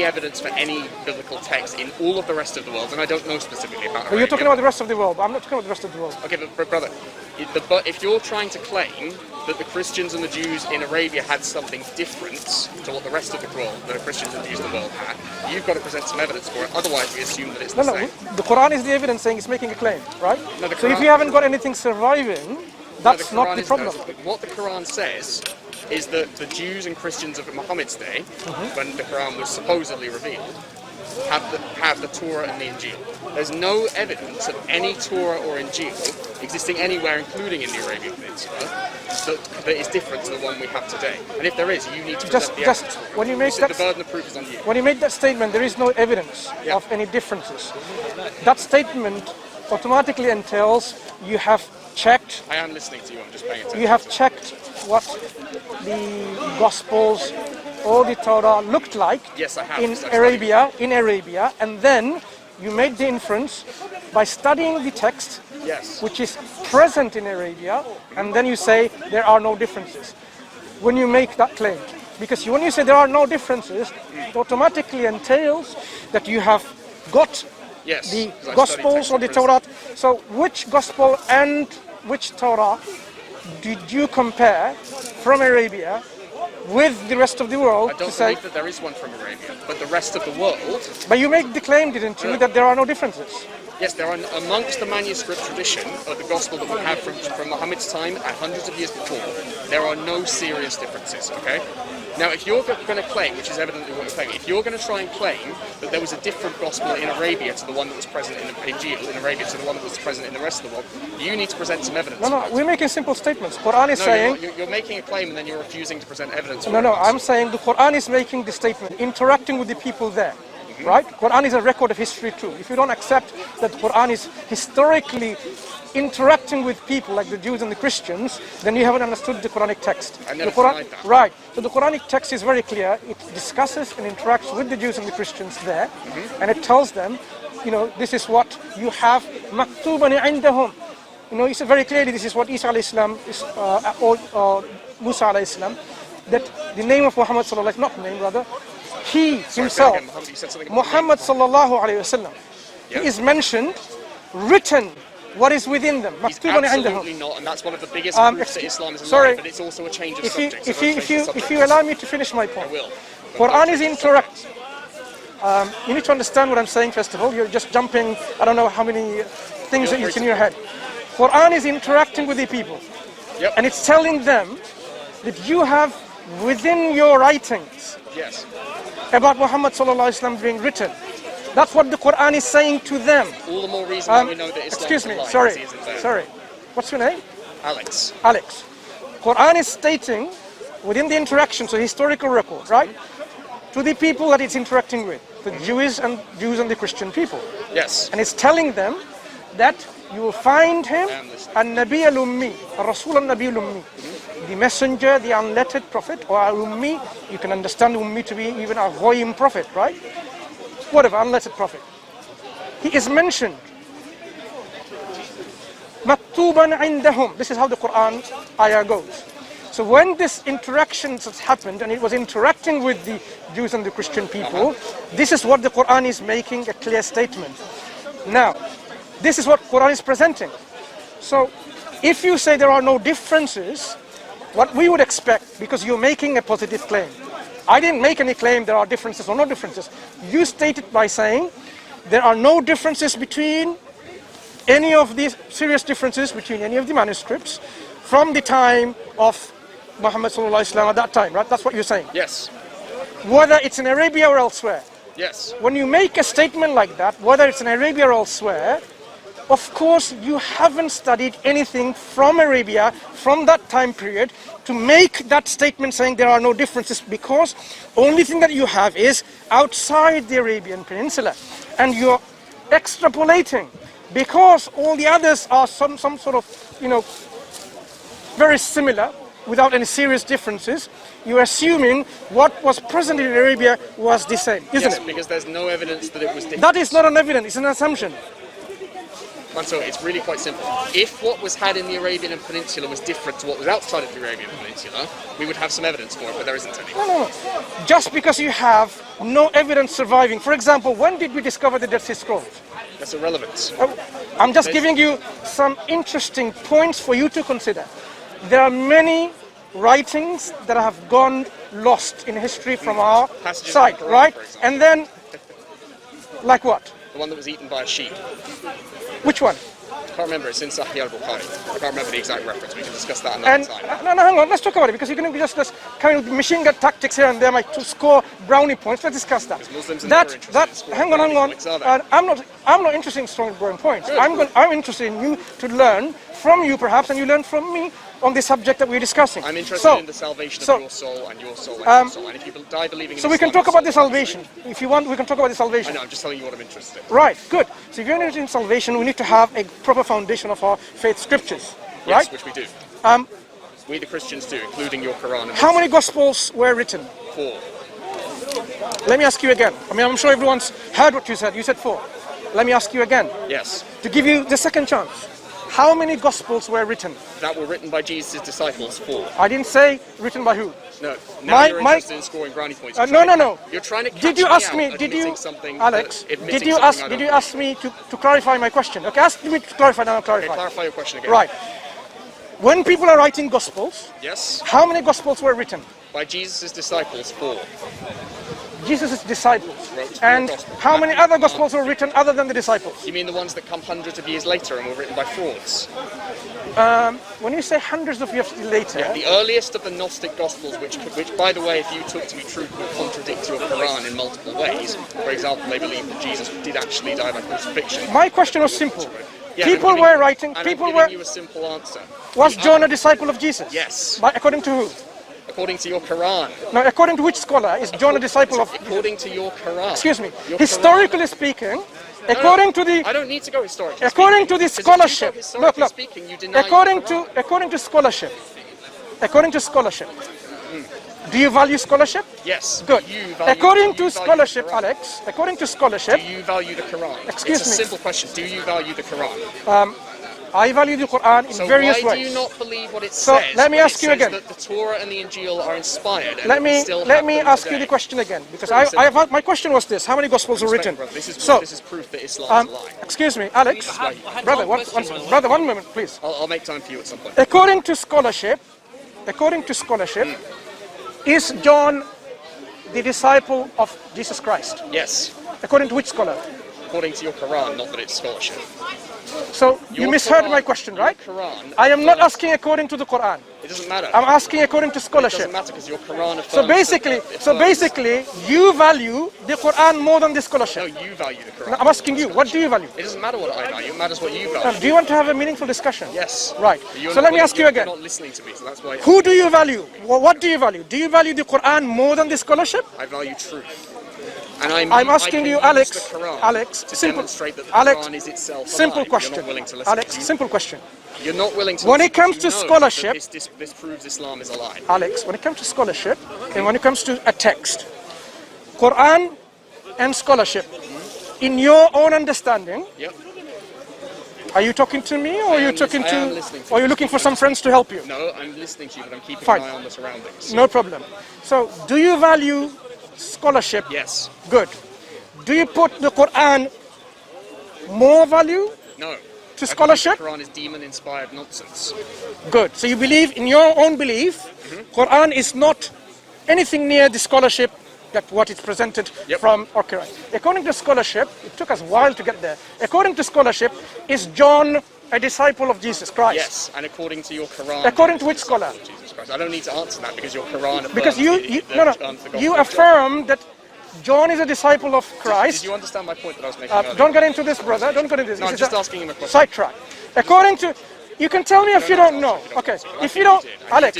evidence for any biblical text in all of the rest of the world, and I don't know specifically about But you're talking about the rest of the world, but I'm not talking about the rest of the world. Okay, but brother, if you're trying to claim that the Christians and the Jews in Arabia had something different to what the rest of the world, the Christians and Jews in the world had, you've got to present some evidence for it. Otherwise, we assume that it's the same. No, the Quran is the evidence saying it's making a claim, right? No, so if you haven't got anything surviving, that's not the problem. What the Quran says is that the Jews and Christians of Muhammad's day, when the Quran was supposedly revealed, have the Torah and the Injil. There's no evidence of any Torah or Injil existing anywhere, including in the Arabian Peninsula, that is different to the one we have today. And if there is, you need to present the evidence. When you make that, the burden of proof is on you. When you make that statement, there is no evidence of any differences. That statement automatically entails you have checked. I am listening to you. I'm just paying attention. You have checked what the Gospels or the Torah looked like in Arabia, and then you made the inference by studying the text, which is present in Arabia, and then you say there are no differences. When you make that claim, because when you say there are no differences, it automatically entails that you have got the Gospels or the Torah. So which Gospel and which Torah did you compare from Arabia with the rest of the world? I don't believe that there is one from Arabia, but the rest of the world... But you make the claim, didn't you, that there are no differences? Yes, there are, amongst the manuscript tradition of the Gospel that we have from Muhammad's time and hundreds of years before, there are no serious differences, okay? Now, if you're going to claim, which is evidently what you're claiming, if you're going to try and claim that there was a different Gospel in Arabia to the one that was present in Injil, in Arabia to the one that was present in the rest of the world, you need to present some evidence. No, we're making simple statements. Quran is saying... You're making a claim and then you're refusing to present evidence. No, I'm saying the Quran is making the statement, interacting with the people there. Right? Quran is a record of history too. If you don't accept that the Quran is historically interacting with people like the Jews and the Christians, then you haven't understood the Quranic text. I never denied that. Right. So the Quranic text is very clear. It discusses and interacts with the Jews and the Christians there, and it tells them, this is what you have maktuban indahum. It's very clearly this is what Isa alayhi salam is, or Musa alayhi salam, that the name of Muhammad sallallahu alaihi wasallam, not name rather, he himself, Muhammad sallallahu alaihi wasallam, he is mentioned, written, what is within them. He's absolutely not, and that's one of the biggest proofs that Islam is alive, but it's also a change of subject. If you allow me to finish my point. I will. Quran is interact. You need to understand what I'm saying first of all. You're just jumping, I don't know how many things that it's in your head. Quran is interacting with the people. And it's telling them that you have within your writings about Muhammad sallallahu alaihi wasallam being written. That's what the Quran is saying to them. All the more reason why we know that Islam excuse me, sorry. What's your name? Alex. Quran is stating within the interaction, so historical record, right? To the people that it's interacting with, the Jews and the Christian people. Yes. And it's telling them that you will find him an-Nabi al-Ummi, Rasul al-Nabi al-Ummi, the messenger, the unlettered prophet, or al-Ummi. You can understand Ummi to be even a Ghoyim prophet, right? Whatever, unlettered prophet. He is mentioned. Maktuban indahum. This is how the Quran ayah goes. So when this interaction has happened, and it was interacting with the Jews and the Christian people, this is what the Quran is making a clear statement. Now, this is what Quran is presenting. So, if you say there are no differences, what we would expect, because you're making a positive claim. I didn't make any claim there are differences or no differences. You stated by saying there are no differences between any of these serious differences between any of the manuscripts from the time of Muhammad sallallahu alaihi wasallam at that time, right? That's what you're saying. Yes. Whether it's in Arabia or elsewhere. Yes. When you make a statement like that, whether it's in Arabia or elsewhere, of course you haven't studied anything from Arabia from that time period to make that statement saying there are no differences, because only thing that you have is outside the Arabian Peninsula, and you're extrapolating because all the others are some sort of very similar without any serious differences. You're assuming what was present in Arabia was the same, isn't it? Yes, because there's no evidence that it was different. That is not an evidence, it's an assumption. Mansour, it's really quite simple. If what was had in the Arabian Peninsula was different to what was outside of the Arabian Peninsula, we would have some evidence for it, but there isn't any. No. Just because you have no evidence surviving. For example, when did we discover the Dead Sea Scrolls? That's irrelevant. I'm just giving you some interesting points for you to consider. There are many writings that have gone lost in history from our Passages side, of the Quran, right? for example. And then, like what? The one that was eaten by a sheep. Which one? I can't remember. It's in Sahih al-Bukhari. I can't remember the exact reference. We can discuss that another time. No, hang on. Let's talk about it because you're going to be just kind of machine gun tactics here and there, like to score brownie points. Let's discuss that. Muslims are never interested in scoring hang on. brownie points, are they? I'm not interested in scoring brownie points. Good. I'm interested in you to learn from you, perhaps, and you learn from me on the subject that we're discussing. I'm interested in the salvation of your soul and your soul and your soul. And if you die believing in so we can talk about the salvation. If you want, we can talk about the salvation. I know, I'm just telling you what I'm interested in. Right, good. So if you're interested in salvation, we need to have a proper foundation of our faith scriptures, right? Yes, which we do. We the Christians do, including your Quran. And How many Gospels were written? 4. Let me ask you again. I mean, I'm sure everyone's heard what you said. You said 4. Let me ask you again. Yes. To give you the second chance. How many Gospels were written? That were written by Jesus' disciples, 4. I didn't say written by who. No. Now you're interested in scoring brownie points. No. You're trying to catch Did you ask me? Alex? Did you ask me to clarify my question? Okay, ask me to clarify. Now I'll clarify. Okay, clarify your question again. Right. When people are writing Gospels, yes. How many Gospels were written? By Jesus' disciples, 4. Jesus' disciples. And how many other Gospels were written other than the disciples? You mean the ones that come hundreds of years later and were written by frauds? When you say hundreds of years later... Yeah, the earliest of the Gnostic Gospels, which, by the way, if you took to be true, will contradict your Quran in multiple ways. For example, they believe that Jesus did actually die by crucifixion. My question was simple. Yeah, people were writing... I'm giving you a simple answer. Was John a disciple of Jesus? Yes. According to who? According to your Quran. Now, according to which scholar is John a disciple of... According to your Quran. Excuse me. Historically speaking, according to the... I don't need to go historically According to the scholarship... Look. Speaking, you deny according to scholarship... Do you value scholarship? Yes. Good. According to scholarship, Alex, according to scholarship... Do you value the Quran? Excuse me. It's a simple question. Do you value the Quran? I value the Quran in various ways. So why do you not believe what it says? Let me ask you again. That the Torah and the Injil are inspired. And let me ask you the question again, because my question was this: how many Gospels were written? This is proof that Islam is a lie. Excuse me, Alex, brother, one moment, please. I'll make time for you at some point. According to scholarship, is John the disciple of Jesus Christ? Yes. According to which scholar? According to your Quran, not that it's scholarship. So you misheard my question, right? Quran, I am not asking according to the Quran. It doesn't matter. I'm asking according to scholarship. It doesn't matter because your Quran affirms. So basically, you value the Quran more than the scholarship. No, you value the Quran. No, I'm asking you, what do you value? It doesn't matter what I value. It matters what you value. Do you want to have a meaningful discussion? Yes. Right. So let me ask you again. You're not listening to me, so that's why. Who do you value? What do you value? Do you value the Quran more than the scholarship? I value truth. And I'm asking you, Alex, to demonstrate that the Quran is itself simple alive. question. You're not willing to listen Alex, to me. simple question. You're not willing to when listen it comes to scholarship, this proves Islam is a lie. Alex, when it comes to scholarship, and when it comes to a text, Quran and scholarship, in your own understanding, yep. Are you talking to me, or are you or are you looking for some friends to help you? No, I'm listening to you, but I'm keeping Fine. an eye on the surroundings. No problem. So, do you value scholarship? Yes. Good. Do you put the Quran more value? No. To scholarship? The Quran is demon-inspired nonsense. Good. So you believe, in your own belief, Quran is not anything near the scholarship that what is presented from Quran. According to scholarship, it took us a while to get there. According to scholarship, is John a disciple of Jesus Christ? Yes, and according to your Quran. According to which scholar? Jesus Christ. I don't need to answer that because your Quran affirms because you affirm that John is a disciple of Christ. Did you understand my point that I was making earlier? Don't get into this, brother. Don't get into this. No, I'm just asking him a question. Sidetrack. According to... You can tell me if you don't know. Okay. If you don't... Alex,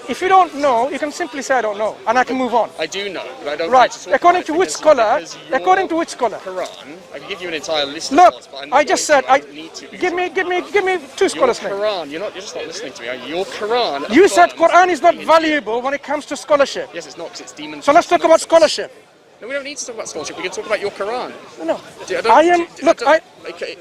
if you don't know, you can simply say I don't know. And I can move on. I do know, but I don't Right. need to talk According about to which scholar? According to which scholar? Quran. I can give you an entire list Look, of scholars, but I'm not I just said... need to Give me two scholars' names. Quran, you're just not listening to me. Your Quran... You said Quran is not valuable when it comes to scholarship. Yes, it's not, because it's demon. So let's talk about scholarship. No, we don't need to talk about scholarship. We can talk about your Quran. No. I am. Look, are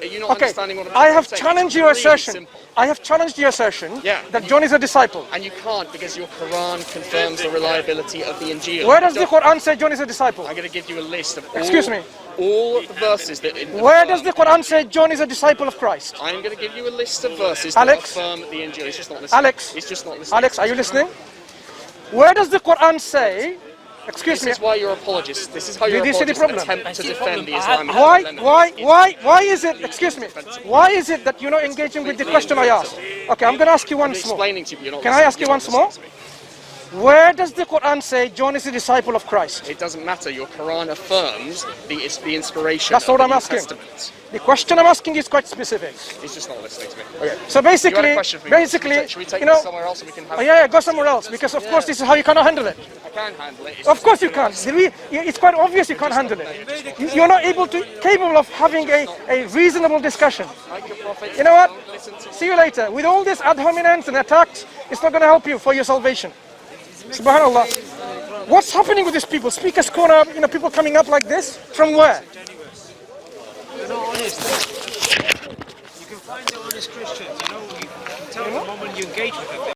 you not okay. understanding what I'm I have saying? challenged It's your really assertion. simple. I have challenged your assertion Yeah. that John is a disciple. And you can't because your Quran confirms the reliability of the Injil. Where does the Quran say John is a disciple? I'm going to give you a list of Excuse me. all the verses that. Where does the Quran say John is a disciple of Christ? I'm going to give you a list of verses Alex? that affirm the Injil. He's just not listening. Alex? He's just not listening. Alex, are you listening? Where does the Quran say? Excuse me. This is why you're apologists. This is how your Did you see the apologists problem? attempt to defend the Islamic. Why is it? Excuse me. Why is it that you're not engaging with the question I asked? Okay, I'm going to ask you once more. Explaining to you, you're not Can I ask you you're once not more? listening to me. Where does the Quran say John is a disciple of Christ? It doesn't matter. Your Quran affirms the inspiration That's of what the I'm New asking. Testament. The question I'm asking is quite specific. He's just not listening to me. Okay. So You had a basically, question for me. Should we take you know, this somewhere else so we can have? oh yeah, go somewhere else because of course this is how you cannot handle it. I can handle it. Of course you can't. It's quite obvious you can't handle it. You're not capable of having a reasonable discussion. Like your prophet, You know what? don't listen to me. See you later. With all this ad hominems and attacks, it's not going to help you for your salvation. Subhanallah. What's happening with these people? Speakers corner, people coming up like this? From where? They're not honest. You can find the honest Christians, you tell them when you engage with them.